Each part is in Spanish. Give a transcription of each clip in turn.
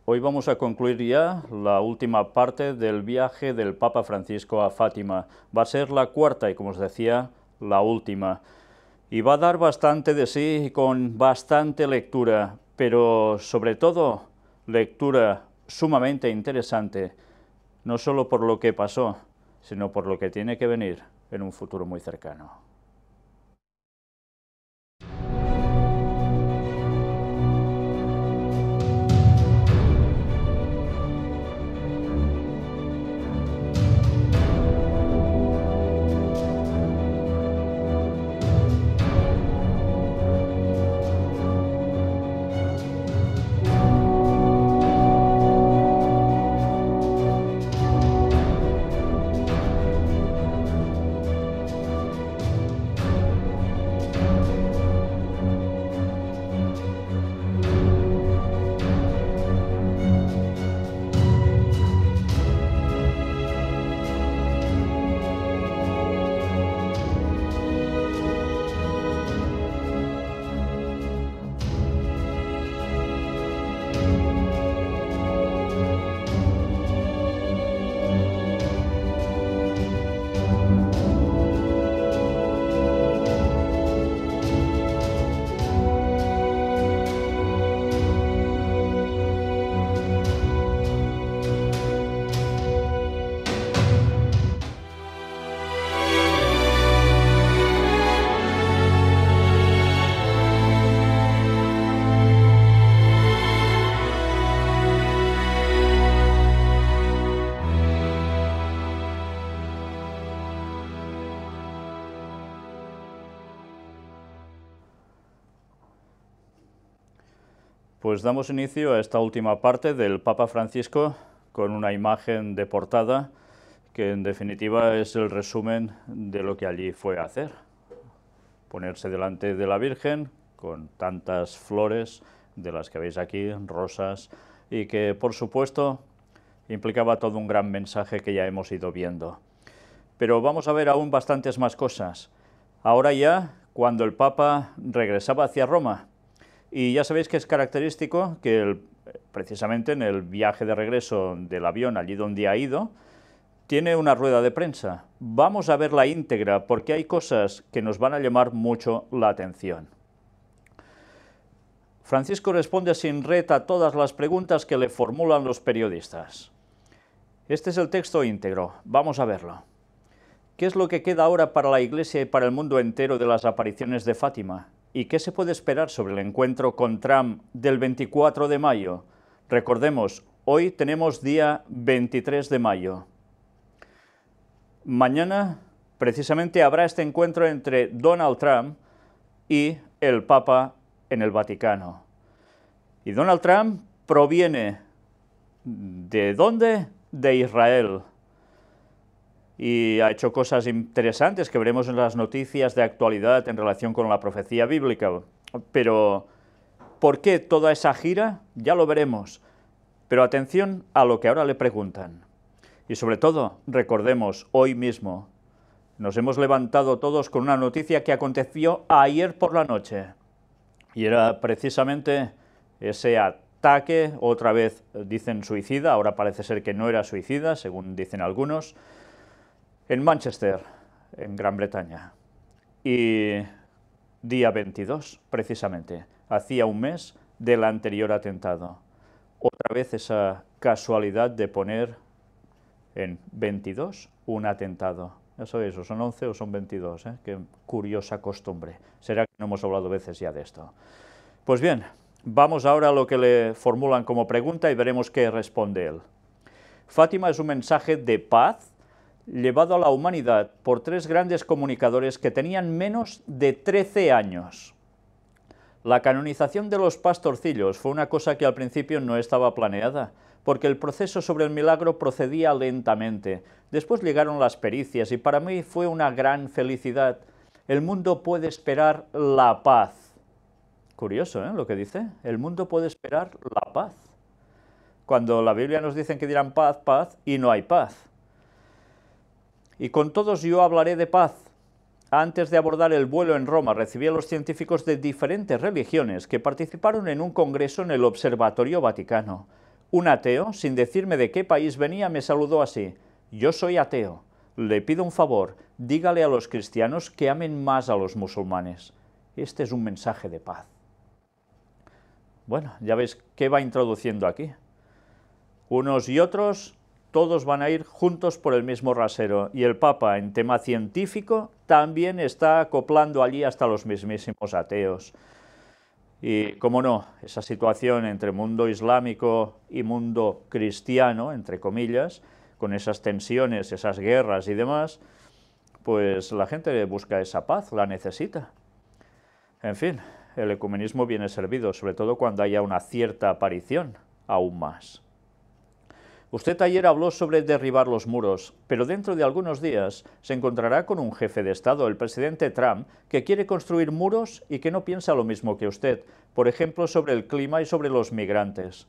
Hoy vamos a concluir ya la última parte del viaje del Papa Francisco a Fátima. Va a ser la cuarta y, como os decía, la última. Y va a dar bastante de sí con bastante lectura, pero sobre todo lectura sumamente interesante, no solo por lo que pasó, sino por lo que tiene que venir en un futuro muy cercano. Pues damos inicio a esta última parte del Papa Francisco con una imagen de portada que en definitiva es el resumen de lo que allí fue a hacer. Ponerse delante de la Virgen con tantas flores de las que veis aquí, rosas, y que por supuesto implicaba todo un gran mensaje que ya hemos ido viendo. Pero vamos a ver aún bastantes más cosas. Ahora ya, cuando el Papa regresaba hacia Roma, y ya sabéis que es característico que precisamente en el viaje de regreso del avión, allí donde ha ido, tiene una rueda de prensa. Vamos a verla íntegra porque hay cosas que nos van a llamar mucho la atención. Francisco responde sin red a todas las preguntas que le formulan los periodistas. Este es el texto íntegro, vamos a verlo. ¿Qué es lo que queda ahora para la Iglesia y para el mundo entero de las apariciones de Fátima? ¿Y qué se puede esperar sobre el encuentro con Trump del 24 de mayo? Recordemos, hoy tenemos día 23 de mayo. Mañana, precisamente, habrá este encuentro entre Donald Trump y el Papa en el Vaticano. Y Donald Trump proviene ¿de dónde? De Israel. Y ha hecho cosas interesantes que veremos en las noticias de actualidad en relación con la profecía bíblica. Pero, ¿por qué toda esa gira? Ya lo veremos. Pero atención a lo que ahora le preguntan. Y sobre todo, recordemos, hoy mismo, nos hemos levantado todos con una noticia que aconteció ayer por la noche. Y era precisamente ese ataque, otra vez dicen suicida, ahora parece ser que no era suicida, según dicen algunos, en Manchester, en Gran Bretaña, y día 22, precisamente, hacía un mes del anterior atentado. Otra vez esa casualidad de poner en 22 un atentado. Ya sabéis, o son 11 o son 22, Qué curiosa costumbre. Será que no hemos hablado veces ya de esto. Pues bien, vamos ahora a lo que le formulan como pregunta y veremos qué responde él. Fátima es un mensaje de paz llevado a la humanidad por tres grandes comunicadores que tenían menos de 13 años. La canonización de los pastorcillos fue una cosa que al principio no estaba planeada, porque el proceso sobre el milagro procedía lentamente. Después llegaron las pericias y para mí fue una gran felicidad. El mundo puede esperar la paz. Curioso, lo que dice. El mundo puede esperar la paz. Cuando la Biblia nos dice que dirán paz, paz, y no hay paz. Y con todos yo hablaré de paz. Antes de abordar el vuelo en Roma, recibí a los científicos de diferentes religiones que participaron en un congreso en el Observatorio Vaticano. Un ateo, sin decirme de qué país venía, me saludó así: yo soy ateo, le pido un favor, dígale a los cristianos que amen más a los musulmanes. Este es un mensaje de paz. Bueno, ya veis qué va introduciendo aquí. Unos y otros, todos van a ir juntos por el mismo rasero, y el Papa, en tema científico, también está acoplando allí hasta los mismísimos ateos. Y, cómo no, esa situación entre mundo islámico y mundo cristiano, entre comillas, con esas tensiones, esas guerras y demás, pues la gente busca esa paz, la necesita. En fin, el ecumenismo viene servido, sobre todo cuando haya una cierta aparición, aún más. Usted ayer habló sobre derribar los muros, pero dentro de algunos días se encontrará con un jefe de Estado, el presidente Trump, que quiere construir muros y que no piensa lo mismo que usted, por ejemplo, sobre el clima y sobre los migrantes.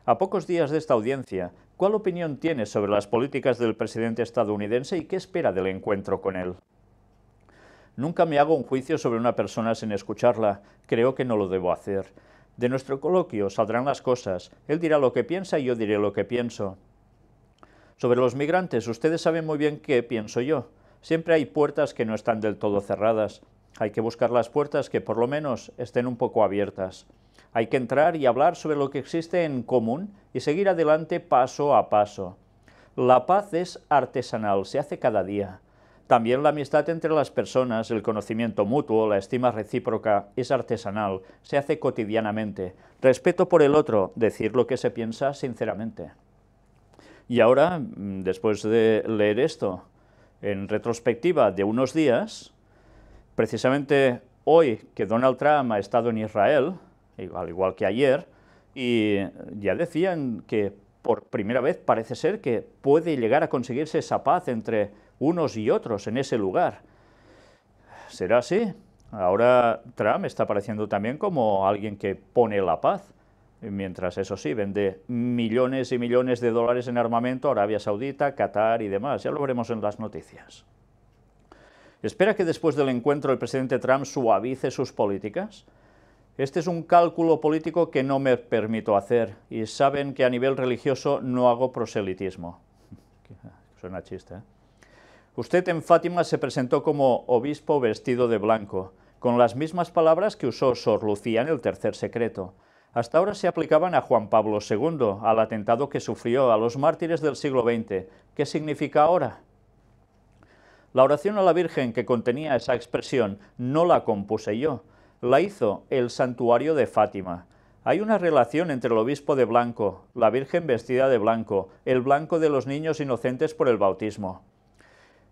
A pocos días de esta audiencia, ¿cuál opinión tiene sobre las políticas del presidente estadounidense y qué espera del encuentro con él? Nunca me hago un juicio sobre una persona sin escucharla, creo que no lo debo hacer. De nuestro coloquio saldrán las cosas, él dirá lo que piensa y yo diré lo que pienso. Sobre los migrantes, ustedes saben muy bien qué pienso yo. Siempre hay puertas que no están del todo cerradas. Hay que buscar las puertas que por lo menos estén un poco abiertas. Hay que entrar y hablar sobre lo que existe en común y seguir adelante paso a paso. La paz es artesanal, se hace cada día. También la amistad entre las personas, el conocimiento mutuo, la estima recíproca es artesanal, se hace cotidianamente. Respeto por el otro, decir lo que se piensa sinceramente. Y ahora, después de leer esto, en retrospectiva de unos días, precisamente hoy que Donald Trump ha estado en Israel, al igual que ayer, y ya decían que por primera vez parece ser que puede llegar a conseguirse esa paz entre unos y otros en ese lugar. ¿Será así? Ahora Trump está apareciendo también como alguien que pone la paz, mientras, eso sí, vende millones y millones de dólares en armamento a Arabia Saudita, Qatar y demás. Ya lo veremos en las noticias. ¿Espera que después del encuentro el presidente Trump suavice sus políticas? Este es un cálculo político que no me permito hacer, y saben que a nivel religioso no hago proselitismo. Suena chiste, ¿eh? Usted en Fátima se presentó como obispo vestido de blanco, con las mismas palabras que usó Sor Lucía en el Tercer Secreto. Hasta ahora se aplicaban a Juan Pablo II, al atentado que sufrió, a los mártires del siglo XX. ¿Qué significa ahora? La oración a la Virgen que contenía esa expresión no la compuse yo, la hizo el santuario de Fátima. Hay una relación entre el obispo de blanco, la Virgen vestida de blanco, el blanco de los niños inocentes por el bautismo.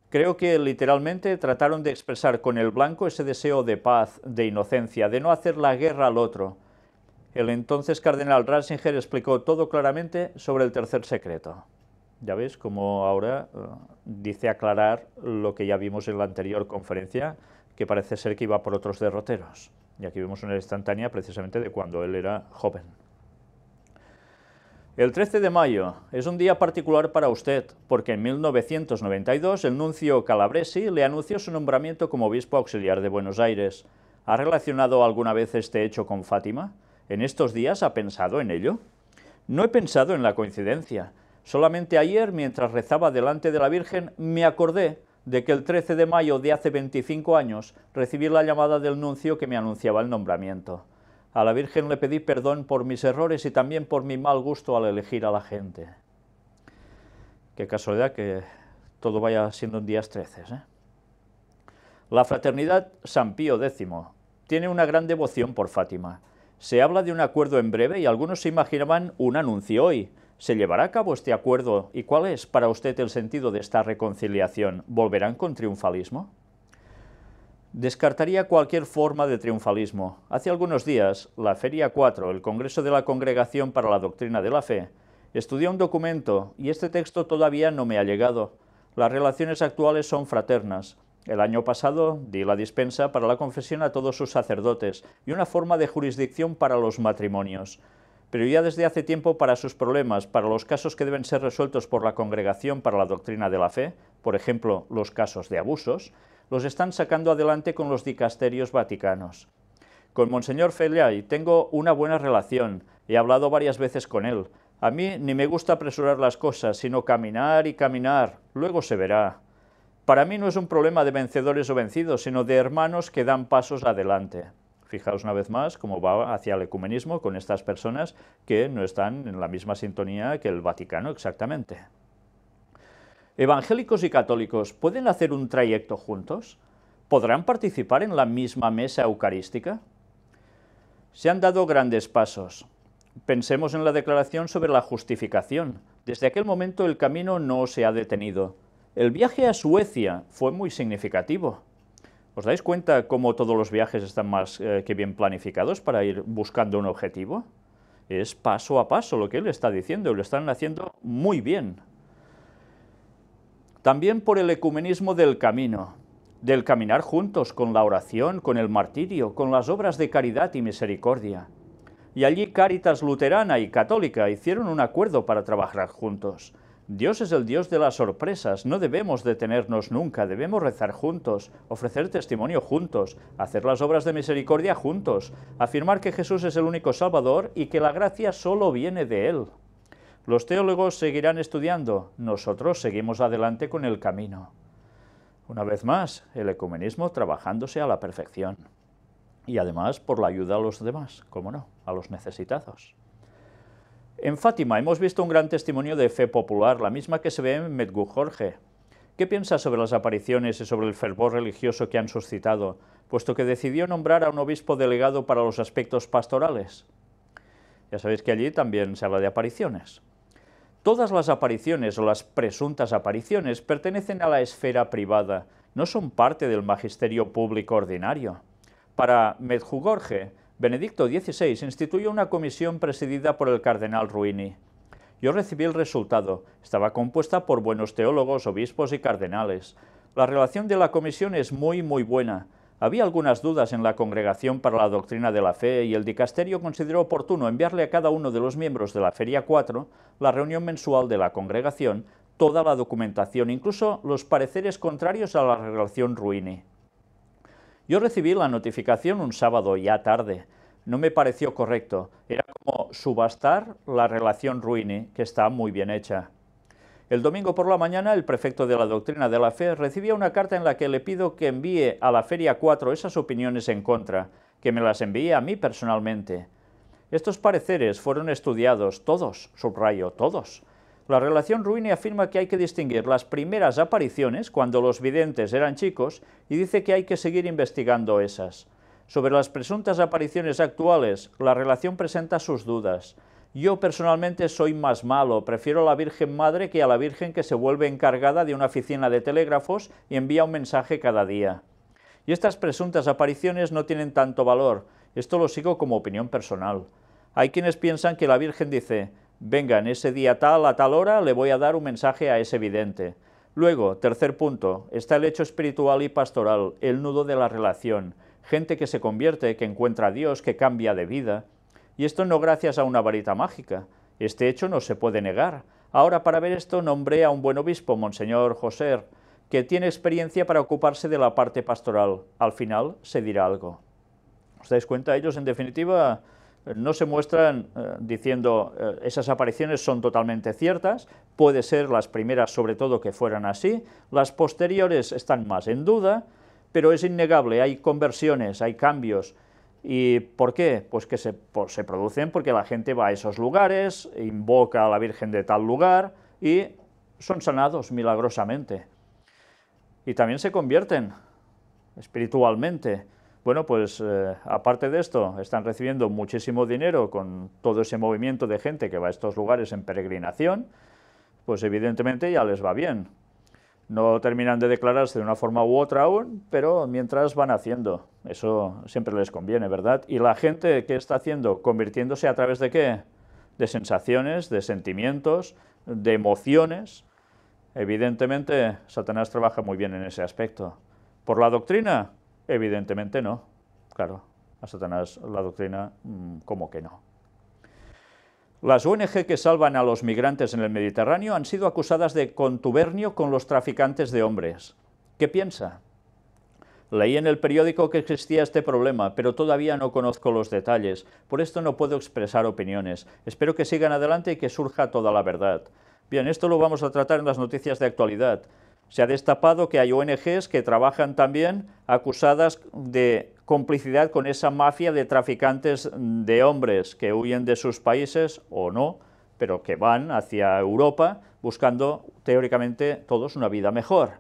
Creo que literalmente trataron de expresar con el blanco ese deseo de paz, de inocencia, de no hacer la guerra al otro. El entonces cardenal Ratzinger explicó todo claramente sobre el Tercer Secreto. Ya veis cómo ahora dice aclarar lo que ya vimos en la anterior conferencia, que parece ser que iba por otros derroteros. Y aquí vemos una instantánea precisamente de cuando él era joven. El 13 de mayo es un día particular para usted, porque en 1992 el nuncio Calabresi le anunció su nombramiento como obispo auxiliar de Buenos Aires. ¿Ha relacionado alguna vez este hecho con Fátima? ¿En estos días ha pensado en ello? No he pensado en la coincidencia. Solamente ayer, mientras rezaba delante de la Virgen, me acordé de que el 13 de mayo de hace 25 años recibí la llamada del nuncio que me anunciaba el nombramiento. A la Virgen le pedí perdón por mis errores y también por mi mal gusto al elegir a la gente. Qué casualidad que todo vaya siendo en días 13, ¿eh? La fraternidad San Pío X tiene una gran devoción por Fátima. Se habla de un acuerdo en breve y algunos se imaginaban un anuncio hoy. ¿Se llevará a cabo este acuerdo? ¿Y cuál es para usted el sentido de esta reconciliación? ¿Volverán con triunfalismo? Descartaría cualquier forma de triunfalismo. Hace algunos días, la Feria 4, el Congreso de la Congregación para la Doctrina de la Fe, estudió un documento y este texto todavía no me ha llegado. Las relaciones actuales son fraternas. El año pasado di la dispensa para la confesión a todos sus sacerdotes y una forma de jurisdicción para los matrimonios. Pero ya desde hace tiempo para sus problemas, para los casos que deben ser resueltos por la Congregación para la Doctrina de la Fe, por ejemplo, los casos de abusos, los están sacando adelante con los dicasterios vaticanos. Con Monseñor Fellay tengo una buena relación, he hablado varias veces con él. A mí ni me gusta apresurar las cosas, sino caminar y caminar, luego se verá. Para mí no es un problema de vencedores o vencidos, sino de hermanos que dan pasos adelante. Fijaos una vez más cómo va hacia el ecumenismo con estas personas que no están en la misma sintonía que el Vaticano exactamente. ¿Evangélicos y católicos pueden hacer un trayecto juntos? ¿Podrán participar en la misma mesa eucarística? Se han dado grandes pasos. Pensemos en la declaración sobre la justificación. Desde aquel momento el camino no se ha detenido. El viaje a Suecia fue muy significativo. ¿Os dais cuenta cómo todos los viajes están más que bien planificados para ir buscando un objetivo? Es paso a paso lo que él está diciendo, y lo están haciendo muy bien. También por el ecumenismo del camino, del caminar juntos con la oración, con el martirio, con las obras de caridad y misericordia. Y allí Cáritas luterana y católica hicieron un acuerdo para trabajar juntos. Dios es el Dios de las sorpresas, no debemos detenernos nunca, debemos rezar juntos, ofrecer testimonio juntos, hacer las obras de misericordia juntos, afirmar que Jesús es el único Salvador y que la gracia solo viene de Él. Los teólogos seguirán estudiando, nosotros seguimos adelante con el camino. Una vez más, el ecumenismo trabajándose a la perfección. Y además por la ayuda a los demás, cómo no, a los necesitados. En Fátima hemos visto un gran testimonio de fe popular, la misma que se ve en Medjugorje. ¿Qué piensa sobre las apariciones y sobre el fervor religioso que han suscitado, puesto que decidió nombrar a un obispo delegado para los aspectos pastorales? Ya sabéis que allí también se habla de apariciones. Todas las apariciones o las presuntas apariciones pertenecen a la esfera privada, no son parte del magisterio público ordinario. Para Medjugorje, Benedicto XVI instituyó una comisión presidida por el cardenal Ruini. Yo recibí el resultado. Estaba compuesta por buenos teólogos, obispos y cardenales. La relación de la comisión es muy buena. Había algunas dudas en la Congregación para la Doctrina de la Fe y el dicasterio consideró oportuno enviarle a cada uno de los miembros de la Feria 4, la reunión mensual de la Congregación, toda la documentación, incluso los pareceres contrarios a la relación Ruini. Yo recibí la notificación un sábado ya tarde. No me pareció correcto. Era como subastar la relación Ruini, que está muy bien hecha. El domingo por la mañana, el prefecto de la Doctrina de la Fe recibía una carta en la que le pido que envíe a la Feria 4 esas opiniones en contra, que me las envíe a mí personalmente. Estos pareceres fueron estudiados, todos, subrayo, todos. La relación Ruini afirma que hay que distinguir las primeras apariciones, cuando los videntes eran chicos, y dice que hay que seguir investigando esas. Sobre las presuntas apariciones actuales, la relación presenta sus dudas. Yo personalmente soy más malo, prefiero a la Virgen Madre que a la Virgen que se vuelve encargada de una oficina de telégrafos y envía un mensaje cada día. Y estas presuntas apariciones no tienen tanto valor, esto lo sigo como opinión personal. Hay quienes piensan que la Virgen dice: venga, en ese día tal, a tal hora, le voy a dar un mensaje a ese vidente. Luego, tercer punto, está el hecho espiritual y pastoral, el nudo de la relación. Gente que se convierte, que encuentra a Dios, que cambia de vida. Y esto no gracias a una varita mágica. Este hecho no se puede negar. Ahora, para ver esto, nombré a un buen obispo, Monseñor José, que tiene experiencia para ocuparse de la parte pastoral. Al final se dirá algo. ¿Os dais cuenta? Ellos, en definitiva, no se muestran diciendo esas apariciones son totalmente ciertas, puede ser las primeras sobre todo que fueran así, las posteriores están más en duda, pero es innegable, hay conversiones, hay cambios. ¿Y por qué? Pues que se producen porque la gente va a esos lugares, invoca a la Virgen de tal lugar y son sanados milagrosamente. Y también se convierten espiritualmente. Bueno, pues aparte de esto, están recibiendo muchísimo dinero con todo ese movimiento de gente que va a estos lugares en peregrinación, pues evidentemente ya les va bien. No terminan de declararse de una forma u otra aún, pero mientras van haciendo, eso siempre les conviene, ¿verdad? Y la gente, ¿qué está haciendo? Convirtiéndose a través de ¿qué? De sensaciones, de sentimientos, de emociones. Evidentemente, Satanás trabaja muy bien en ese aspecto. ¿Por la doctrina? Evidentemente no. Claro, a Satanás la doctrina, ¿cómo que no? Las ONG que salvan a los migrantes en el Mediterráneo han sido acusadas de contubernio con los traficantes de hombres. ¿Qué piensa? Leí en el periódico que existía este problema, pero todavía no conozco los detalles. Por esto no puedo expresar opiniones. Espero que sigan adelante y que surja toda la verdad. Bien, esto lo vamos a tratar en las noticias de actualidad. Se ha destapado que hay ONGs que trabajan también acusadas de complicidad con esa mafia de traficantes de hombres que huyen de sus países, o no, pero que van hacia Europa buscando, teóricamente, todos una vida mejor.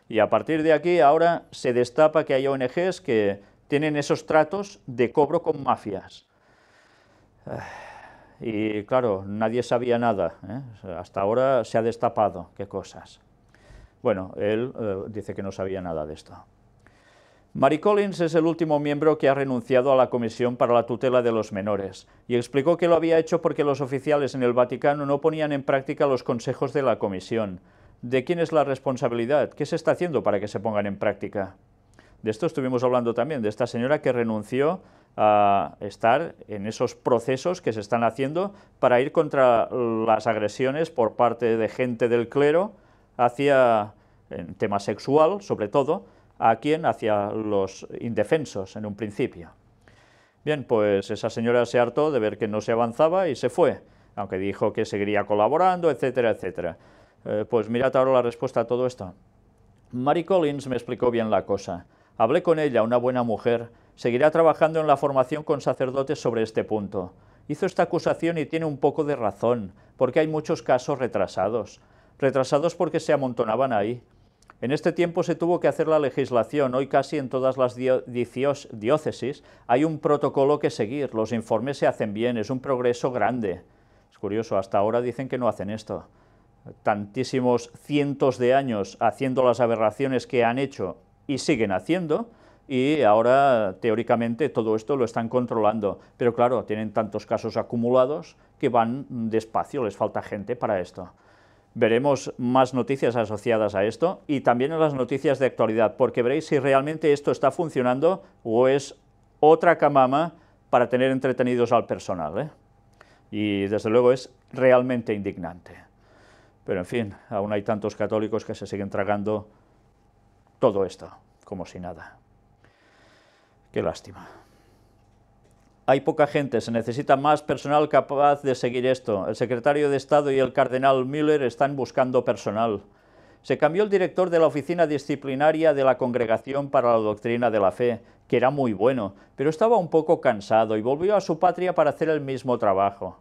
Y a partir de aquí, ahora se destapa que hay ONGs que tienen esos tratos de cobro con mafias. Y claro, nadie sabía nada, ¿eh? Hasta ahora se ha destapado qué cosas. Bueno, él dice que no sabía nada de esto. Mary Collins es el último miembro que ha renunciado a la Comisión para la Tutela de los Menores y explicó que lo había hecho porque los oficiales en el Vaticano no ponían en práctica los consejos de la Comisión. ¿De quién es la responsabilidad? ¿Qué se está haciendo para que se pongan en práctica? De esto estuvimos hablando también, de esta señora que renunció a estar en esos procesos que se están haciendo para ir contra las agresiones por parte de gente del clero hacia, en tema sexual, sobre todo, hacia los indefensos en un principio. Bien, pues esa señora se hartó de ver que no se avanzaba y se fue, aunque dijo que seguiría colaborando, etcétera, etcétera. Pues mirad ahora la respuesta a todo esto. Mary Collins me explicó bien la cosa. Hablé con ella, una buena mujer. Seguirá trabajando en la formación con sacerdotes sobre este punto. Hizo esta acusación y tiene un poco de razón, porque hay muchos casos retrasados. Retrasados porque se amontonaban ahí. En este tiempo se tuvo que hacer la legislación. Hoy casi en todas las diócesis hay un protocolo que seguir. Los informes se hacen bien, es un progreso grande. Es curioso, hasta ahora dicen que no hacen esto. Tantísimos cientos de años haciendo las aberraciones que han hecho y siguen haciendo, y ahora teóricamente todo esto lo están controlando, pero claro, tienen tantos casos acumulados que van despacio, les falta gente para esto. Veremos más noticias asociadas a esto y también en las noticias de actualidad, porque veréis si realmente esto está funcionando o es otra camama para tener entretenidos al personal, ¿eh? Y desde luego es realmente indignante. Pero en fin, aún hay tantos católicos que se siguen tragando todo esto, como si nada. Qué lástima. Hay poca gente, se necesita más personal capaz de seguir esto. El secretario de Estado y el cardenal Müller están buscando personal. Se cambió el director de la oficina disciplinaria de la Congregación para la Doctrina de la Fe, que era muy bueno, pero estaba un poco cansado y volvió a su patria para hacer el mismo trabajo.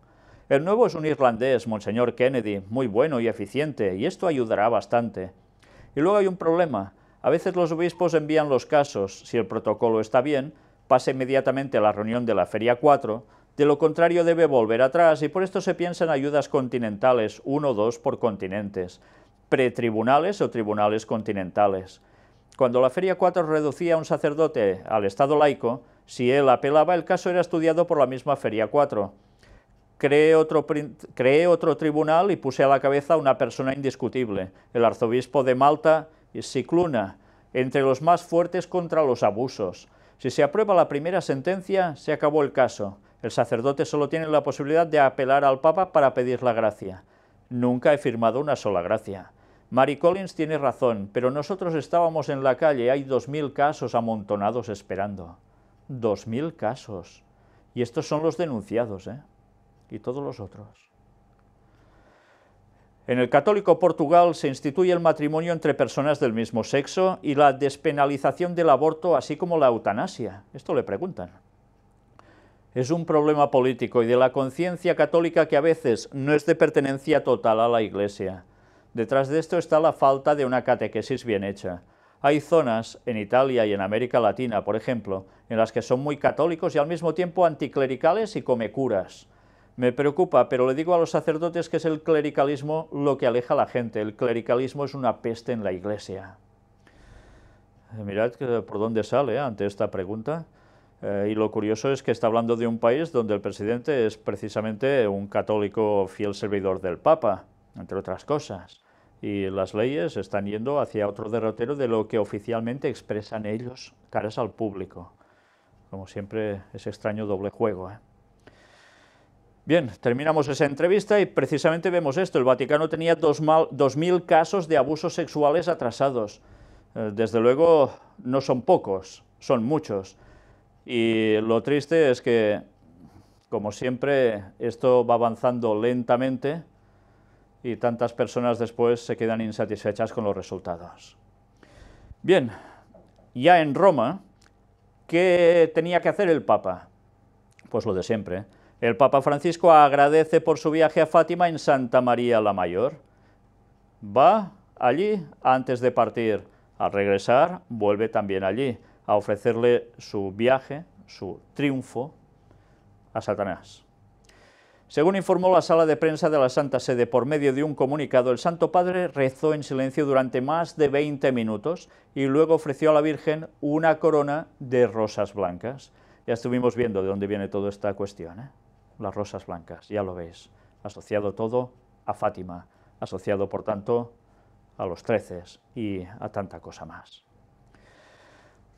El nuevo es un irlandés, Monseñor Kennedy, muy bueno y eficiente, y esto ayudará bastante. Y luego hay un problema. A veces los obispos envían los casos, si el protocolo está bien, pasa inmediatamente a la reunión de la Feria 4, de lo contrario debe volver atrás y por esto se piensa en ayudas continentales, 1 o 2 por continentes, pretribunales o tribunales continentales. Cuando la Feria 4 reducía a un sacerdote al estado laico, si él apelaba, el caso era estudiado por la misma Feria 4. Creé otro tribunal y puse a la cabeza a una persona indiscutible, el arzobispo de Malta, Scicluna, entre los más fuertes contra los abusos. Si se aprueba la primera sentencia, se acabó el caso. El sacerdote solo tiene la posibilidad de apelar al Papa para pedir la gracia. Nunca he firmado una sola gracia. Mary Collins tiene razón, pero nosotros estábamos en la calle, hay 2000 casos amontonados esperando. 2000 casos. Y estos son los denunciados, ¿eh? Y todos los otros. En el católico Portugal se instituye el matrimonio entre personas del mismo sexo y la despenalización del aborto, así como la eutanasia. Esto le preguntan. Es un problema político y de la conciencia católica que a veces no es de pertenencia total a la Iglesia. Detrás de esto está la falta de una catequesis bien hecha. Hay zonas, en Italia y en América Latina, por ejemplo, en las que son muy católicos y al mismo tiempo anticlericales y comecuras. Me preocupa, pero le digo a los sacerdotes que es el clericalismo lo que aleja a la gente. El clericalismo es una peste en la Iglesia. Mirad por dónde sale ante esta pregunta. Y lo curioso es que está hablando de un país donde el presidente es precisamente un católico fiel servidor del Papa, entre otras cosas. Y las leyes están yendo hacia otro derrotero de lo que oficialmente expresan ellos caras al público. Como siempre, ese extraño doble juego, ¿eh? Bien, terminamos esa entrevista y precisamente vemos esto. El Vaticano tenía 2000 casos de abusos sexuales atrasados. Desde luego no son pocos, son muchos. Y lo triste es que, como siempre, esto va avanzando lentamente y tantas personas después se quedan insatisfechas con los resultados. Bien, ya en Roma, ¿qué tenía que hacer el Papa? Pues lo de siempre. El Papa Francisco agradece por su viaje a Fátima en Santa María la Mayor. Va allí antes de partir. Al regresar, vuelve también allí a ofrecerle su viaje, su triunfo a Satanás. Según informó la sala de prensa de la Santa Sede por medio de un comunicado, el Santo Padre rezó en silencio durante más de 20 minutos y luego ofreció a la Virgen una corona de rosas blancas. Ya estuvimos viendo de dónde viene toda esta cuestión, ¿eh? Las rosas blancas, ya lo veis, asociado todo a Fátima, asociado por tanto a los 13 y a tanta cosa más.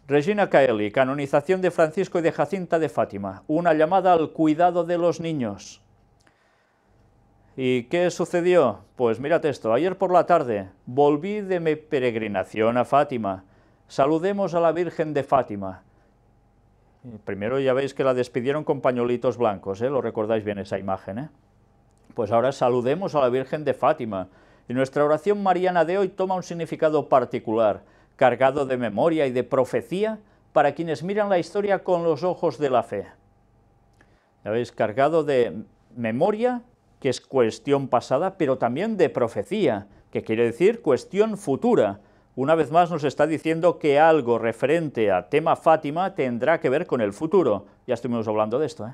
Regina Caeli, canonización de Francisco y de Jacinta de Fátima, una llamada al cuidado de los niños. ¿Y qué sucedió? Pues mirad esto, ayer por la tarde volví de mi peregrinación a Fátima, saludemos a la Virgen de Fátima. Primero ya veis que la despidieron con pañuelitos blancos, ¿eh? Lo recordáis bien esa imagen, ¿eh? Pues ahora saludemos a la Virgen de Fátima. Y nuestra oración mariana de hoy toma un significado particular, cargado de memoria y de profecía para quienes miran la historia con los ojos de la fe. Ya veis, cargado de memoria, que es cuestión pasada, pero también de profecía, que quiere decir cuestión futura. Una vez más nos está diciendo que algo referente a tema Fátima tendrá que ver con el futuro. Ya estuvimos hablando de esto, ¿eh?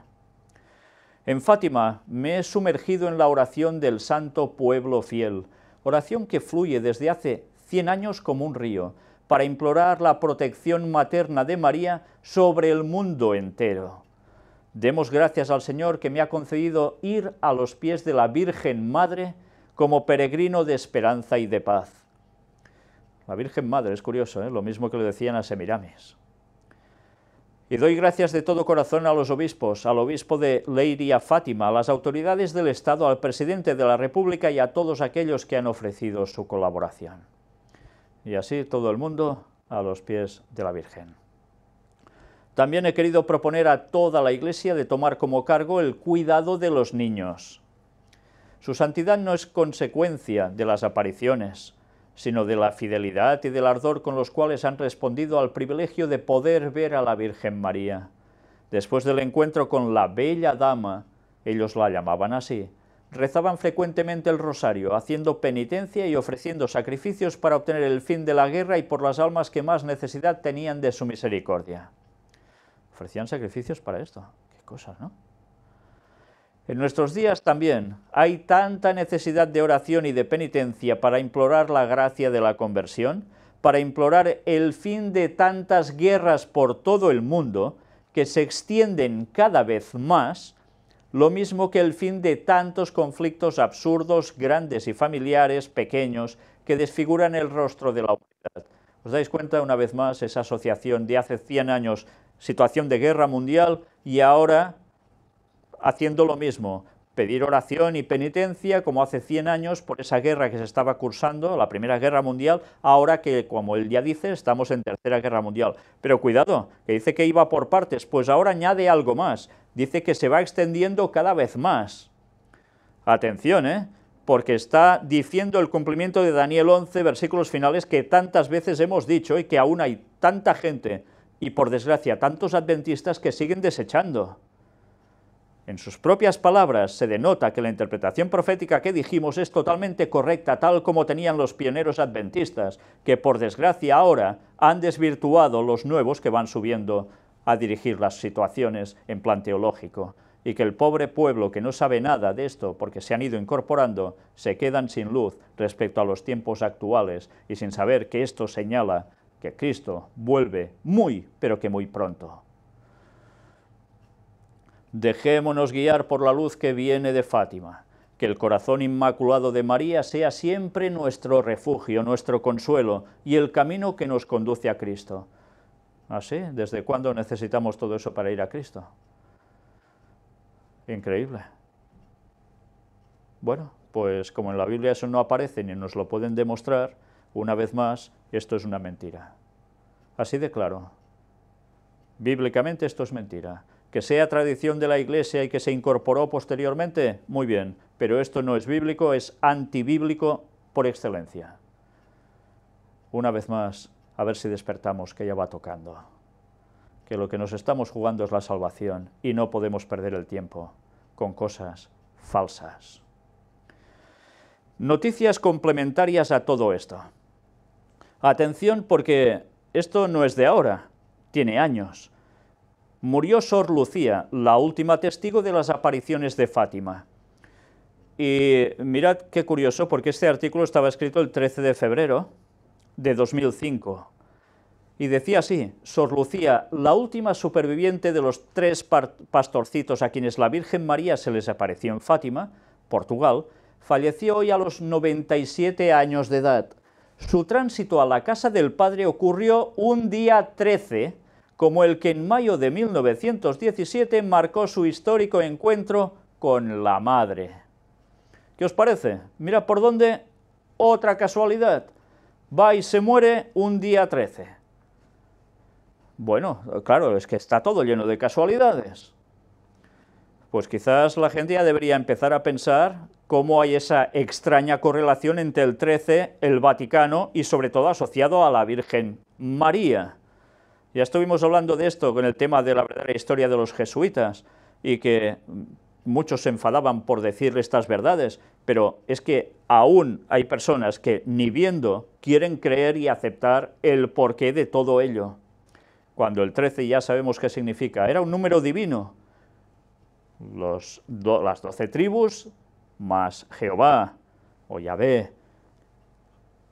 En Fátima me he sumergido en la oración del santo pueblo fiel, oración que fluye desde hace 100 años como un río, para implorar la protección materna de María sobre el mundo entero. Demos gracias al Señor que me ha concedido ir a los pies de la Virgen Madre como peregrino de esperanza y de paz. La Virgen Madre, es curioso, ¿eh? Lo mismo que le decían a Semiramis. Y doy gracias de todo corazón a los obispos, al obispo de Leiria Fátima, a las autoridades del Estado, al presidente de la República y a todos aquellos que han ofrecido su colaboración. Y así todo el mundo a los pies de la Virgen. También he querido proponer a toda la Iglesia de tomar como cargo el cuidado de los niños. Su santidad no es consecuencia de las apariciones, sino de la fidelidad y del ardor con los cuales han respondido al privilegio de poder ver a la Virgen María. Después del encuentro con la bella dama, ellos la llamaban así, rezaban frecuentemente el rosario, haciendo penitencia y ofreciendo sacrificios para obtener el fin de la guerra y por las almas que más necesidad tenían de su misericordia. Ofrecían sacrificios para esto. Qué cosas, ¿no? En nuestros días también hay tanta necesidad de oración y de penitencia para implorar la gracia de la conversión, para implorar el fin de tantas guerras por todo el mundo que se extienden cada vez más, lo mismo que el fin de tantos conflictos absurdos, grandes y familiares, pequeños, que desfiguran el rostro de la humanidad. ¿Os dais cuenta una vez más esa asociación de hace 100 años, situación de guerra mundial, y ahora haciendo lo mismo, pedir oración y penitencia como hace 100 años por esa guerra que se estaba cursando, la Primera Guerra Mundial, ahora que, como él ya dice, estamos en Tercera Guerra Mundial. Pero cuidado, que dice que iba por partes, pues ahora añade algo más, dice que se va extendiendo cada vez más. Atención, porque está diciendo el cumplimiento de Daniel 11, versículos finales, que tantas veces hemos dicho y que aún hay tanta gente, y por desgracia tantos adventistas que siguen desechando. En sus propias palabras se denota que la interpretación profética que dijimos es totalmente correcta, tal como tenían los pioneros adventistas, que por desgracia ahora han desvirtuado los nuevos que van subiendo a dirigir las situaciones en plan teológico, y que el pobre pueblo que no sabe nada de esto porque se han ido incorporando, se quedan sin luz respecto a los tiempos actuales y sin saber que esto señala que Cristo vuelve muy, pero que muy pronto. Dejémonos guiar por la luz que viene de Fátima, que el corazón inmaculado de María sea siempre nuestro refugio, nuestro consuelo y el camino que nos conduce a Cristo. ¿Así? ¿Desde cuándo necesitamos todo eso para ir a Cristo? Increíble. Bueno, pues como en la Biblia eso no aparece ni nos lo pueden demostrar, una vez más Esto es una mentira. Así de claro. Bíblicamente esto es mentira. Que sea tradición de la Iglesia y que se incorporó posteriormente, muy bien, pero esto no es bíblico, es antibíblico por excelencia. Una vez más, a ver si despertamos, que ya va tocando. Que lo que nos estamos jugando es la salvación y no podemos perder el tiempo con cosas falsas. Noticias complementarias a todo esto. Atención, porque esto no es de ahora, tiene años. Murió Sor Lucía, la última testigo de las apariciones de Fátima. Y mirad qué curioso, porque este artículo estaba escrito el 13 de febrero de 2005. Y decía así: Sor Lucía, la última superviviente de los 3 pastorcitos a quienes la Virgen María se les apareció en Fátima, Portugal, falleció hoy a los 97 años de edad. Su tránsito a la casa del padre ocurrió un día 13, como el que en mayo de 1917 marcó su histórico encuentro con la Madre. ¿Qué os parece? Mira por dónde, otra casualidad. Va y se muere un día 13. Bueno, claro, es que está todo lleno de casualidades. Pues quizás la gente ya debería empezar a pensar cómo hay esa extraña correlación entre el 13, el Vaticano y sobre todo asociado a la Virgen María. Ya estuvimos hablando de esto con el tema de la verdadera historia de los jesuitas y que muchos se enfadaban por decir estas verdades, pero es que aún hay personas que ni viendo quieren creer y aceptar el porqué de todo ello. Cuando el 13 ya sabemos qué significa, era un número divino. Las 12 tribus más Jehová o Yahvé,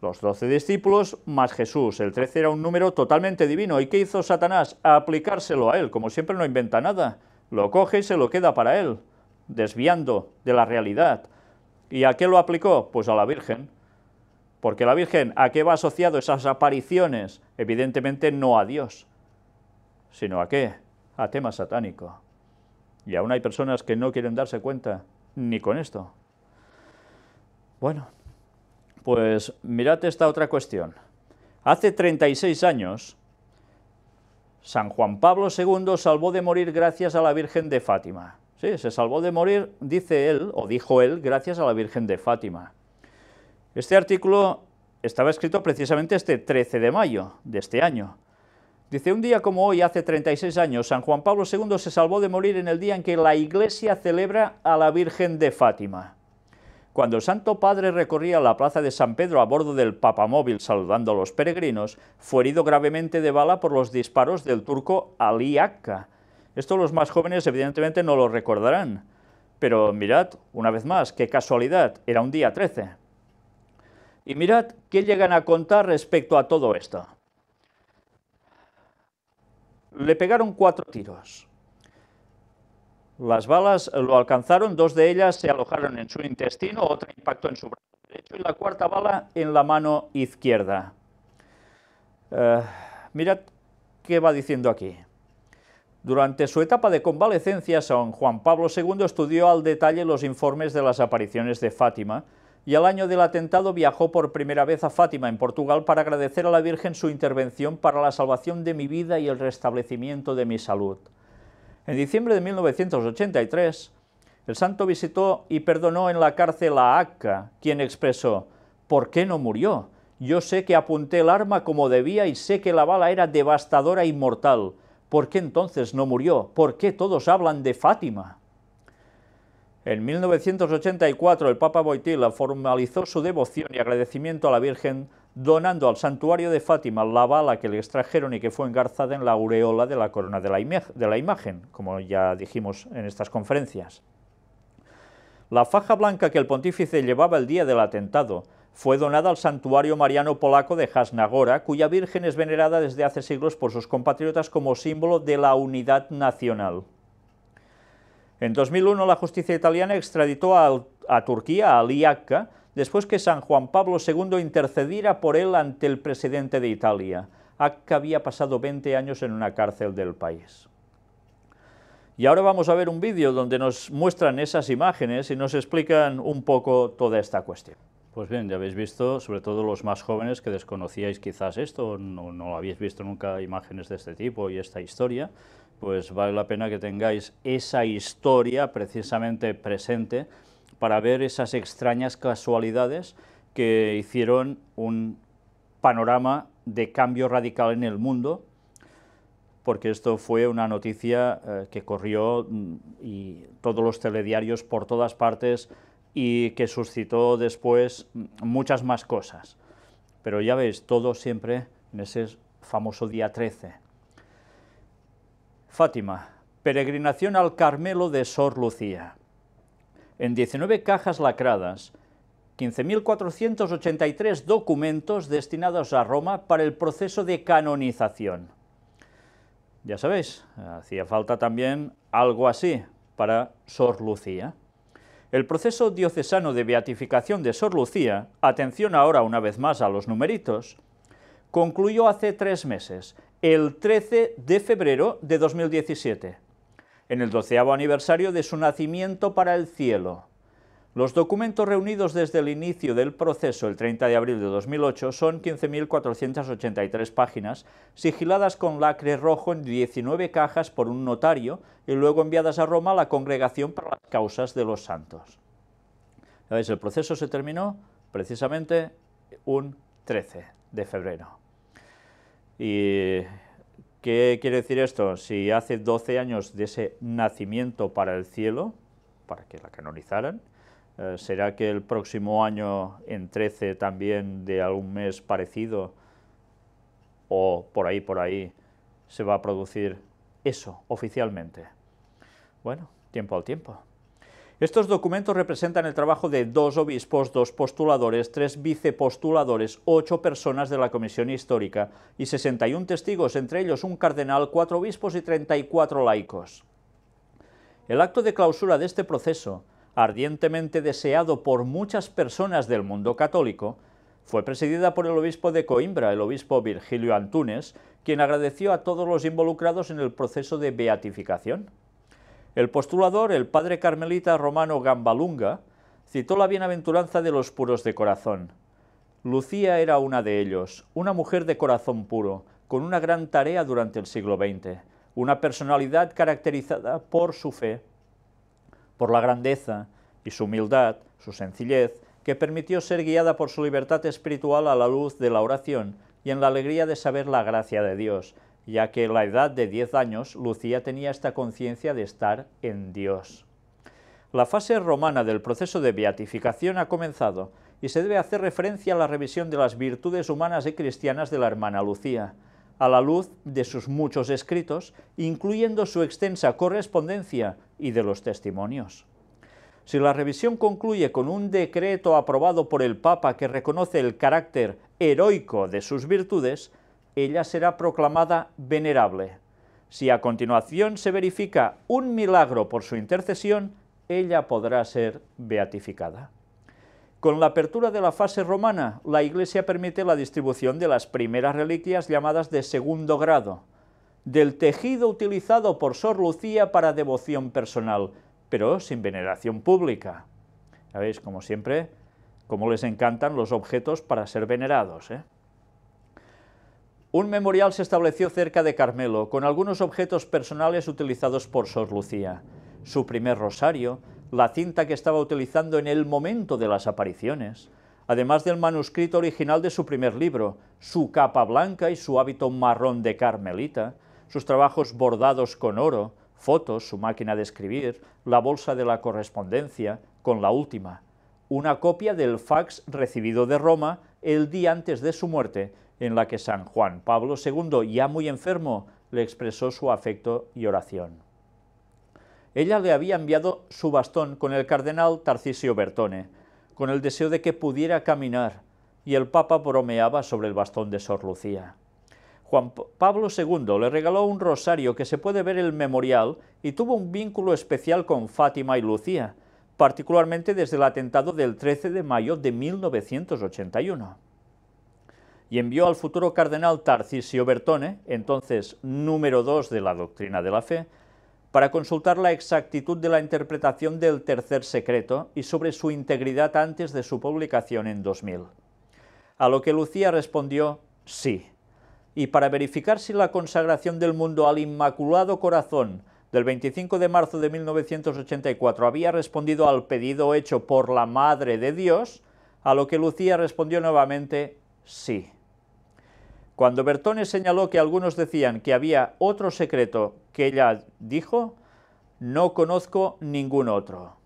los 12 discípulos más Jesús. El 13 era un número totalmente divino. ¿Y qué hizo Satanás? A aplicárselo a él. Como siempre, no inventa nada. Lo coge y se lo queda para él, desviando de la realidad. ¿Y a qué lo aplicó? Pues a la Virgen. Porque la Virgen, ¿a qué va asociado esas apariciones? Evidentemente no a Dios, sino ¿a qué? A tema satánico. Y aún hay personas que no quieren darse cuenta ni con esto. Bueno, pues mirad esta otra cuestión. Hace 36 años, San Juan Pablo II salvó de morir gracias a la Virgen de Fátima. Sí, se salvó de morir, dice él, o dijo él, gracias a la Virgen de Fátima. Este artículo estaba escrito precisamente este 13 de mayo de este año. Dice: un día como hoy, hace 36 años, San Juan Pablo II se salvó de morir en el día en que la Iglesia celebra a la Virgen de Fátima. Cuando el Santo Padre recorría la plaza de San Pedro a bordo del papamóvil saludando a los peregrinos, fue herido gravemente de bala por los disparos del turco Ali Akka. Esto los más jóvenes evidentemente no lo recordarán, pero mirad, una vez más, qué casualidad, era un día 13. Y mirad qué llegan a contar respecto a todo esto. Le pegaron 4 tiros. Las balas lo alcanzaron, 2 de ellas se alojaron en su intestino, otra impactó en su brazo derecho y la 4ª bala en la mano izquierda. Mirad qué va diciendo aquí. Durante su etapa de convalecencia, San Juan Pablo II estudió al detalle los informes de las apariciones de Fátima y al año del atentado viajó por primera vez a Fátima, en Portugal, para agradecer a la Virgen su intervención para la salvación de mi vida y el restablecimiento de mi salud. En diciembre de 1983, el santo visitó y perdonó en la cárcel a Akka, quien expresó: ¿por qué no murió? Yo sé que apunté el arma como debía y sé que la bala era devastadora y mortal. ¿Por qué entonces no murió? ¿Por qué todos hablan de Fátima? En 1984 el Papa Wojtyła formalizó su devoción y agradecimiento a la Virgen donando al santuario de Fátima la bala que le extrajeron y que fue engarzada en la aureola de la corona de la imagen, como ya dijimos en estas conferencias. La faja blanca que el pontífice llevaba el día del atentado fue donada al santuario mariano polaco de Jasna-Góra, cuya Virgen es venerada desde hace siglos por sus compatriotas como símbolo de la unidad nacional. En 2001 la justicia italiana extraditó a Turquía a Ali Akka, después que San Juan Pablo II intercediera por él ante el presidente de Italia. Akka había pasado 20 años en una cárcel del país. Y ahora vamos a ver un vídeo donde nos muestran esas imágenes y nos explican un poco toda esta cuestión. Pues bien, ya habéis visto, sobre todo los más jóvenes que desconocíais quizás esto, no habéis visto nunca imágenes de este tipo y esta historia, pues vale la pena que tengáis esa historia precisamente presente para ver esas extrañas casualidades que hicieron un panorama de cambio radical en el mundo, porque esto fue una noticia que corrió y todos los telediarios por todas partes y que suscitó después muchas más cosas. Pero ya veis, todo siempre en ese famoso día 13. Fátima, peregrinación al Carmelo de Sor Lucía. En 19 cajas lacradas, 15.483 documentos destinados a Roma para el proceso de canonización. Ya sabéis, hacía falta también algo así para Sor Lucía. El proceso diocesano de beatificación de Sor Lucía, atención ahora una vez más a los numeritos, concluyó hace 3 meses, el 13 de febrero de 2017, en el 12º aniversario de su nacimiento para el cielo. Los documentos reunidos desde el inicio del proceso, el 30 de abril de 2008, son 15.483 páginas, sigiladas con lacre rojo en 19 cajas por un notario y luego enviadas a Roma a la Congregación para las Causas de los Santos. ¿Sabéis? El proceso se terminó precisamente un 13 de febrero. ¿Y qué quiere decir esto? Si hace 12 años de ese nacimiento para el cielo, para que la canonizaran, ¿será que el próximo año, en 13, también de algún mes parecido, o por ahí, se va a producir eso oficialmente? Bueno, tiempo al tiempo. Estos documentos representan el trabajo de 2 obispos, 2 postuladores, 3 vicepostuladores, 8 personas de la Comisión Histórica y 61 testigos, entre ellos un cardenal, 4 obispos y 34 laicos. El acto de clausura de este proceso, ardientemente deseado por muchas personas del mundo católico, fue presidida por el obispo de Coimbra, el obispo Virgilio Antunes, quien agradeció a todos los involucrados en el proceso de beatificación. El postulador, el padre carmelita Romano Gambalunga, citó la bienaventuranza de los puros de corazón. Lucía era una de ellos, una mujer de corazón puro, con una gran tarea durante el siglo XX, una personalidad caracterizada por su fe, por la grandeza y su humildad, su sencillez, que permitió ser guiada por su libertad espiritual a la luz de la oración y en la alegría de saber la gracia de Dios, ya que a la edad de 10 años Lucía tenía esta conciencia de estar en Dios. La fase romana del proceso de beatificación ha comenzado y se debe hacer referencia a la revisión de las virtudes humanas y cristianas de la hermana Lucía, a la luz de sus muchos escritos, incluyendo su extensa correspondencia y de los testimonios. Si la revisión concluye con un decreto aprobado por el Papa que reconoce el carácter heroico de sus virtudes, ella será proclamada venerable. Si a continuación se verifica un milagro por su intercesión, ella podrá ser beatificada. Con la apertura de la fase romana, la Iglesia permite la distribución de las primeras reliquias llamadas de segundo grado, del tejido utilizado por Sor Lucía para devoción personal, pero sin veneración pública. Ya veis, como siempre, cómo les encantan los objetos para ser venerados, ¿eh? Un memorial se estableció cerca de Carmelo, con algunos objetos personales utilizados por Sor Lucía. Su primer rosario, la cinta que estaba utilizando en el momento de las apariciones, además del manuscrito original de su primer libro, su capa blanca y su hábito marrón de carmelita, sus trabajos bordados con oro, fotos, su máquina de escribir, la bolsa de la correspondencia, con la última, una copia del fax recibido de Roma el día antes de su muerte, en la que San Juan Pablo II, ya muy enfermo, le expresó su afecto y oración. Ella le había enviado su bastón con el cardenal Tarcisio Bertone, con el deseo de que pudiera caminar, y el Papa bromeaba sobre el bastón de Sor Lucía. Juan Pablo II le regaló un rosario que se puede ver en el memorial y tuvo un vínculo especial con Fátima y Lucía, particularmente desde el atentado del 13 de mayo de 1981. Y envió al futuro cardenal Tarcisio Bertone, entonces número 2 de la doctrina de la fe, para consultar la exactitud de la interpretación del tercer secreto y sobre su integridad antes de su publicación en 2000. A lo que Lucía respondió sí, y para verificar si la consagración del mundo al Inmaculado Corazón del 25 de marzo de 1984 había respondido al pedido hecho por la Madre de Dios, a lo que Lucía respondió nuevamente sí. Cuando Bertone señaló que algunos decían que había otro secreto que ella dijo, no conozco ningún otro.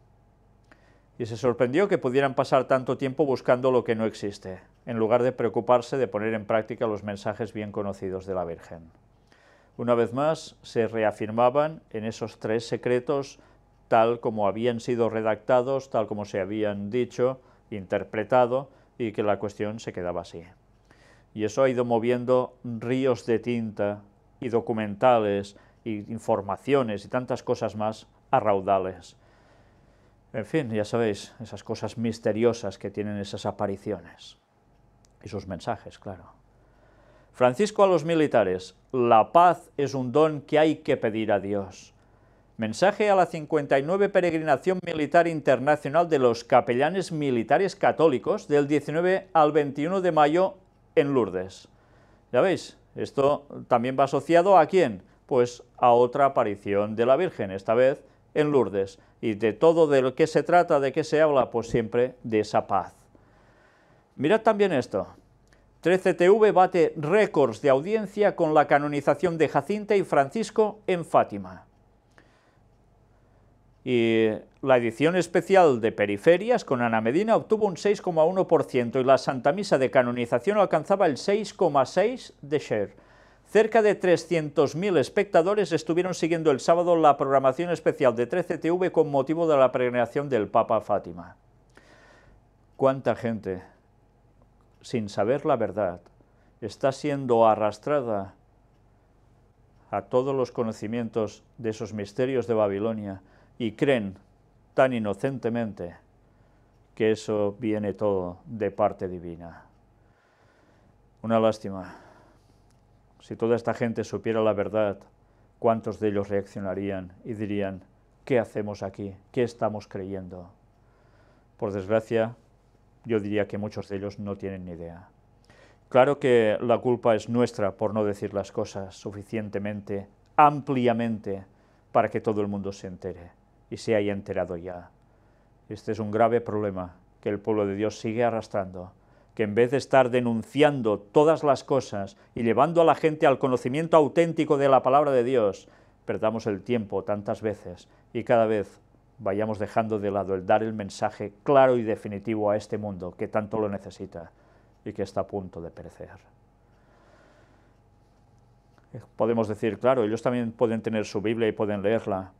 Y se sorprendió que pudieran pasar tanto tiempo buscando lo que no existe, en lugar de preocuparse de poner en práctica los mensajes bien conocidos de la Virgen. Una vez más, se reafirmaban en esos tres secretos tal como habían sido redactados, tal como se habían dicho, interpretado, y que la cuestión se quedaba así. Y eso ha ido moviendo ríos de tinta y documentales y informaciones y tantas cosas más a raudales. En fin, ya sabéis, esas cosas misteriosas que tienen esas apariciones. Y sus mensajes, claro. Francisco a los militares: la paz es un don que hay que pedir a Dios. Mensaje a la 59 Peregrinación Militar Internacional de los Capellanes Militares Católicos del 19 al 21 de mayo en Lourdes. Ya veis, esto también va asociado ¿a quién? Pues a otra aparición de la Virgen, esta vez en Lourdes. Y de todo de lo que se trata, de qué se habla, pues siempre de esa paz. Mirad también esto. 13TV bate récords de audiencia con la canonización de Jacinta y Francisco en Fátima. Y la edición especial de Periferias con Ana Medina obtuvo un 6,1% y la Santa Misa de canonización alcanzaba el 6,6% de share. Cerca de 300.000 espectadores estuvieron siguiendo el sábado la programación especial de 13TV con motivo de la peregrinación del Papa a Fátima. ¿Cuánta gente, sin saber la verdad, está siendo arrastrada a todos los conocimientos de esos misterios de Babilonia y creen tan inocentemente que eso viene todo de parte divina? Una lástima. Si toda esta gente supiera la verdad, ¿cuántos de ellos reaccionarían y dirían: ¿qué hacemos aquí? ¿Qué estamos creyendo? Por desgracia, yo diría que muchos de ellos no tienen ni idea. Claro que la culpa es nuestra por no decir las cosas suficientemente, ampliamente, para que todo el mundo se entere y se haya enterado ya. Este es un grave problema que el pueblo de Dios sigue arrastrando, que en vez de estar denunciando todas las cosas y llevando a la gente al conocimiento auténtico de la palabra de Dios, perdamos el tiempo tantas veces y cada vez vayamos dejando de lado el dar el mensaje claro y definitivo a este mundo que tanto lo necesita y que está a punto de perecer. Podemos decir, claro, ellos también pueden tener su Biblia y pueden leerla.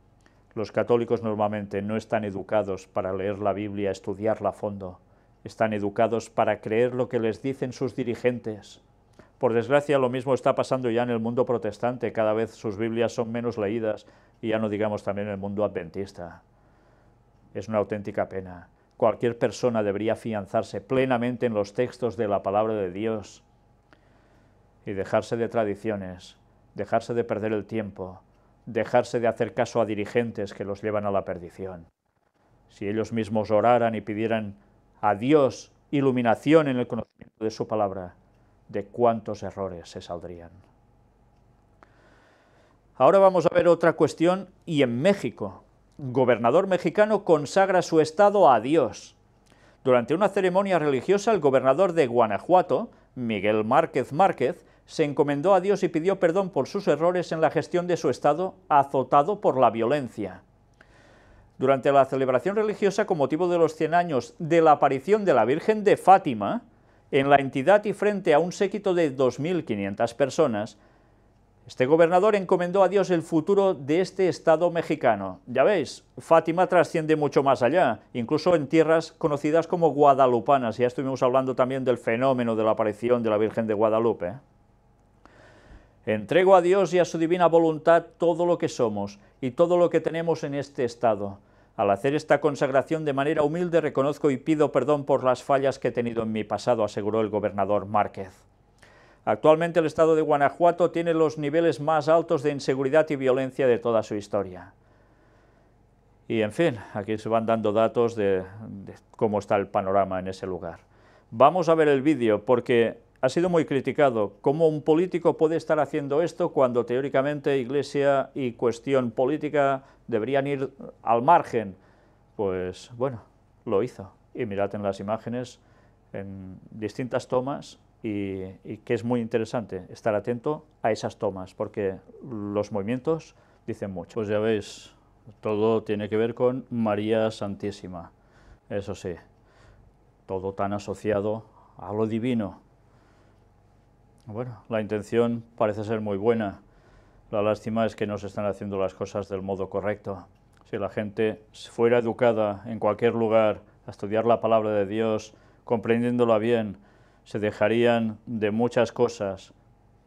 Los católicos normalmente no están educados para leer la Biblia, estudiarla a fondo. Están educados para creer lo que les dicen sus dirigentes. Por desgracia, lo mismo está pasando ya en el mundo protestante. Cada vez sus Biblias son menos leídas, y ya no digamos también en el mundo adventista. Es una auténtica pena. Cualquier persona debería afianzarse plenamente en los textos de la palabra de Dios y dejarse de tradiciones, dejarse de perder el tiempo, dejarse de hacer caso a dirigentes que los llevan a la perdición. Si ellos mismos oraran y pidieran a Dios iluminación en el conocimiento de su palabra, de cuántos errores se saldrían. Ahora vamos a ver otra cuestión, y en México. Gobernador mexicano consagra su estado a Dios. Durante una ceremonia religiosa, el gobernador de Guanajuato, Miguel Márquez Márquez, se encomendó a Dios y pidió perdón por sus errores en la gestión de su estado azotado por la violencia. Durante la celebración religiosa con motivo de los 100 años de la aparición de la Virgen de Fátima, en la entidad y frente a un séquito de 2.500 personas, este gobernador encomendó a Dios el futuro de este estado mexicano. Ya veis, Fátima trasciende mucho más allá, incluso en tierras conocidas como guadalupanas. Ya estuvimos hablando también del fenómeno de la aparición de la Virgen de Guadalupe. Entrego a Dios y a su divina voluntad todo lo que somos y todo lo que tenemos en este estado. Al hacer esta consagración de manera humilde reconozco y pido perdón por las fallas que he tenido en mi pasado, aseguró el gobernador Márquez. Actualmente el estado de Guanajuato tiene los niveles más altos de inseguridad y violencia de toda su historia. Y en fin, aquí se van dando datos de cómo está el panorama en ese lugar. Vamos a ver el vídeo porque ha sido muy criticado. ¿Cómo un político puede estar haciendo esto cuando teóricamente Iglesia y cuestión política deberían ir al margen? Pues bueno, lo hizo. Y mirad en las imágenes, en distintas tomas, y que es muy interesante estar atento a esas tomas, porque los movimientos dicen mucho. Pues ya veis, todo tiene que ver con María Santísima, eso sí, todo tan asociado a lo divino. Bueno, la intención parece ser muy buena, la lástima es que no se están haciendo las cosas del modo correcto. Si la gente fuera educada en cualquier lugar a estudiar la palabra de Dios, comprendiéndola bien, se dejarían de muchas cosas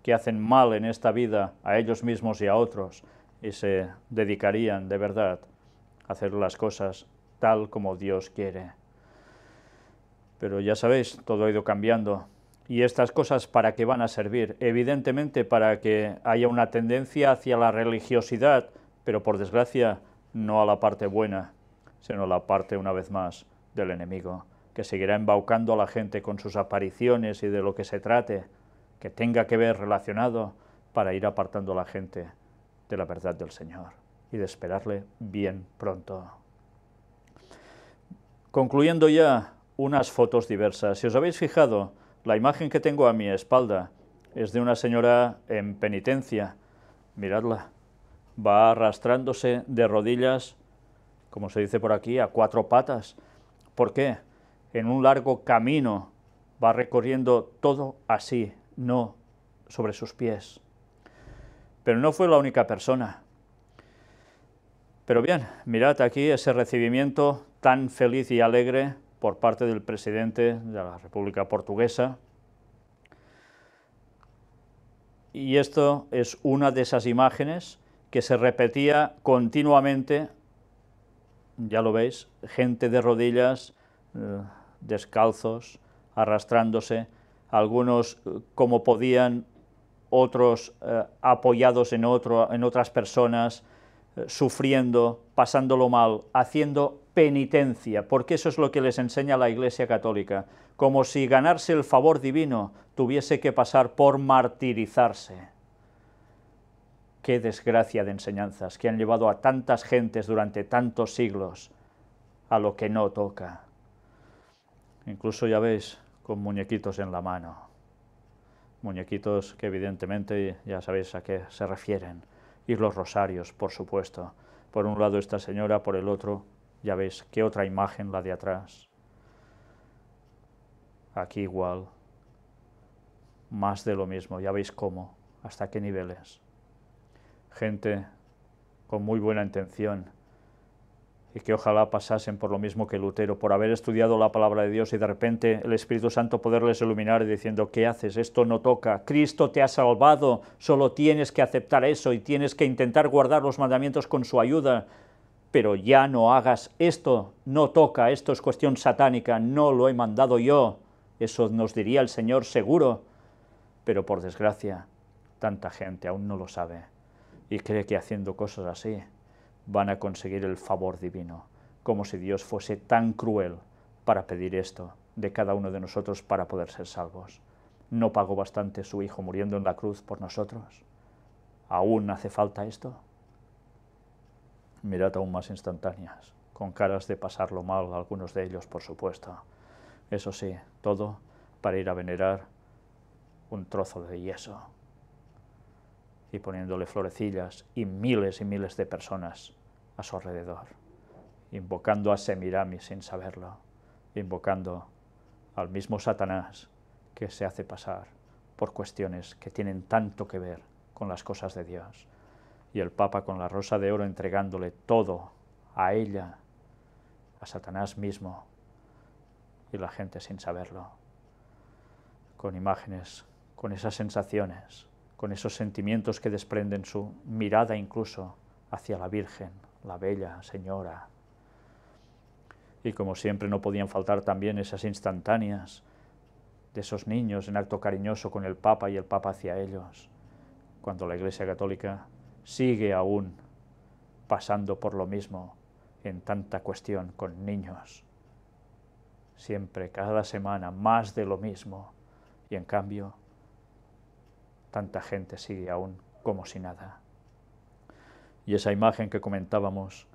que hacen mal en esta vida a ellos mismos y a otros, y se dedicarían de verdad a hacer las cosas tal como Dios quiere. Pero ya sabéis, todo ha ido cambiando. ¿Y estas cosas para qué van a servir? Evidentemente para que haya una tendencia hacia la religiosidad, pero por desgracia no a la parte buena, sino a la parte, una vez más, del enemigo, que seguirá embaucando a la gente con sus apariciones y de lo que se trate, que tenga que ver relacionado, para ir apartando a la gente de la verdad del Señor y de esperarle bien pronto. Concluyendo ya, unas fotos diversas. Si os habéis fijado, la imagen que tengo a mi espalda es de una señora en penitencia. Miradla, va arrastrándose de rodillas, como se dice por aquí, a cuatro patas. ¿Por qué? En un largo camino va recorriendo todo así, no sobre sus pies. Pero no fue la única persona. Pero bien, mirad aquí ese recibimiento tan feliz y alegre por parte del presidente de la República Portuguesa. Y esto es una de esas imágenes que se repetía continuamente, ya lo veis, gente de rodillas, descalzos, arrastrándose, algunos como podían, otros apoyados en otras personas, sufriendo, pasándolo mal, haciendo penitencia, porque eso es lo que les enseña la Iglesia Católica, como si ganarse el favor divino tuviese que pasar por martirizarse. Qué desgracia de enseñanzas que han llevado a tantas gentes durante tantos siglos a lo que no toca. Incluso ya veis, con muñequitos en la mano. Muñequitos que evidentemente ya sabéis a qué se refieren. Y los rosarios, por supuesto. Por un lado esta señora, por el otro, ya veis, qué otra imagen, la de atrás. Aquí igual. Más de lo mismo, ya veis cómo, hasta qué niveles. Gente con muy buena intención, y que ojalá pasasen por lo mismo que Lutero, por haber estudiado la palabra de Dios y de repente el Espíritu Santo poderles iluminar y diciendo, ¿qué haces? Esto no toca, Cristo te ha salvado, solo tienes que aceptar eso y tienes que intentar guardar los mandamientos con su ayuda, pero ya no hagas esto, no toca, esto es cuestión satánica, no lo he mandado yo, eso nos diría el Señor seguro, pero por desgracia, tanta gente aún no lo sabe y cree que haciendo cosas así van a conseguir el favor divino, como si Dios fuese tan cruel para pedir esto de cada uno de nosotros para poder ser salvos. ¿No pagó bastante su Hijo muriendo en la cruz por nosotros? ¿Aún hace falta esto? Mirad aún más instantáneas, con caras de pasarlo mal, algunos de ellos, por supuesto. Eso sí, todo para ir a venerar un trozo de yeso y poniéndole florecillas y miles de personas a su alrededor, invocando a Semiramis sin saberlo, invocando al mismo Satanás que se hace pasar por cuestiones que tienen tanto que ver con las cosas de Dios, y el Papa con la rosa de oro entregándole todo a ella, a Satanás mismo, y la gente sin saberlo, con imágenes, con esas sensaciones, con esos sentimientos que desprenden su mirada incluso hacia la Virgen, la bella señora. Y como siempre no podían faltar también esas instantáneas de esos niños en acto cariñoso con el Papa y el Papa hacia ellos, cuando la Iglesia Católica sigue aún pasando por lo mismo en tanta cuestión con niños. Siempre, cada semana, más de lo mismo, y en cambio, tanta gente sigue aún como si nada. Y esa imagen que comentábamos,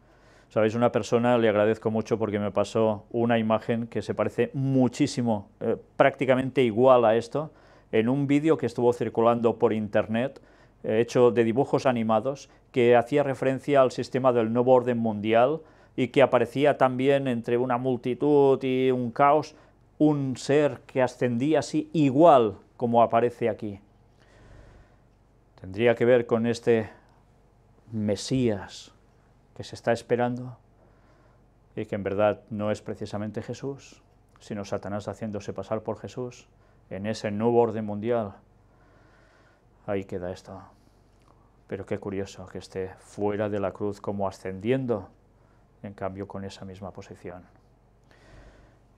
¿sabéis? Una persona, le agradezco mucho porque me pasó una imagen que se parece muchísimo, prácticamente igual a esto, en un vídeo que estuvo circulando por internet, hecho de dibujos animados, que hacía referencia al sistema del nuevo orden mundial y que aparecía también entre una multitud y un caos, un ser que ascendía así igual como aparece aquí. ¿Tendría que ver con este Mesías que se está esperando y que en verdad no es precisamente Jesús, sino Satanás haciéndose pasar por Jesús en ese nuevo orden mundial? Ahí queda esto. Pero qué curioso que esté fuera de la cruz como ascendiendo, en cambio con esa misma posición.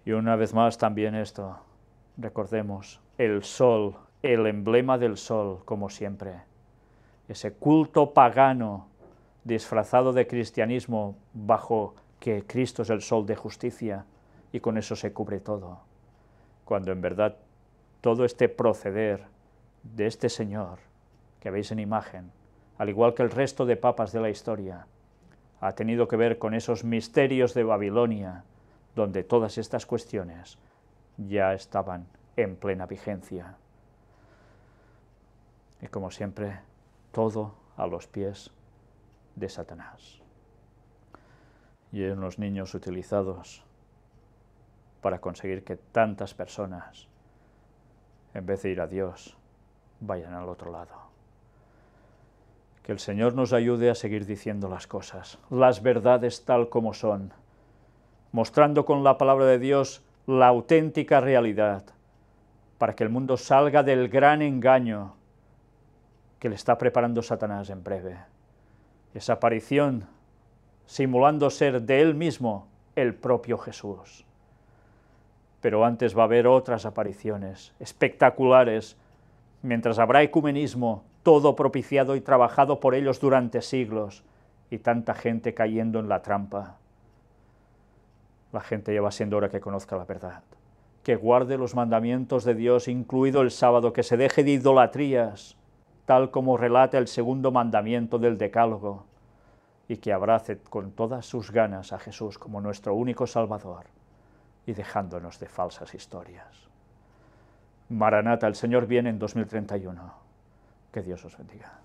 Y una vez más también esto, recordemos, el sol, el emblema del sol, como siempre, ese culto pagano disfrazado de cristianismo bajo que Cristo es el sol de justicia y con eso se cubre todo, cuando en verdad todo este proceder de este Señor que veis en imagen, al igual que el resto de papas de la historia, ha tenido que ver con esos misterios de Babilonia, donde todas estas cuestiones ya estaban en plena vigencia. Y como siempre, todo a los pies de Satanás. Y en los niños utilizados para conseguir que tantas personas, en vez de ir a Dios, vayan al otro lado. Que el Señor nos ayude a seguir diciendo las cosas, las verdades tal como son, mostrando con la palabra de Dios la auténtica realidad, para que el mundo salga del gran engaño que le está preparando Satanás en breve. Esa aparición simulando ser de él mismo el propio Jesús. Pero antes va a haber otras apariciones espectaculares, mientras habrá ecumenismo, todo propiciado y trabajado por ellos durante siglos, y tanta gente cayendo en la trampa. La gente ya va siendo hora que conozca la verdad, que guarde los mandamientos de Dios, incluido el sábado, que se deje de idolatrías, tal como relata el segundo mandamiento del Decálogo, y que abrace con todas sus ganas a Jesús como nuestro único Salvador, y dejándonos de falsas historias. Maranata, el Señor viene en 2031. Que Dios os bendiga.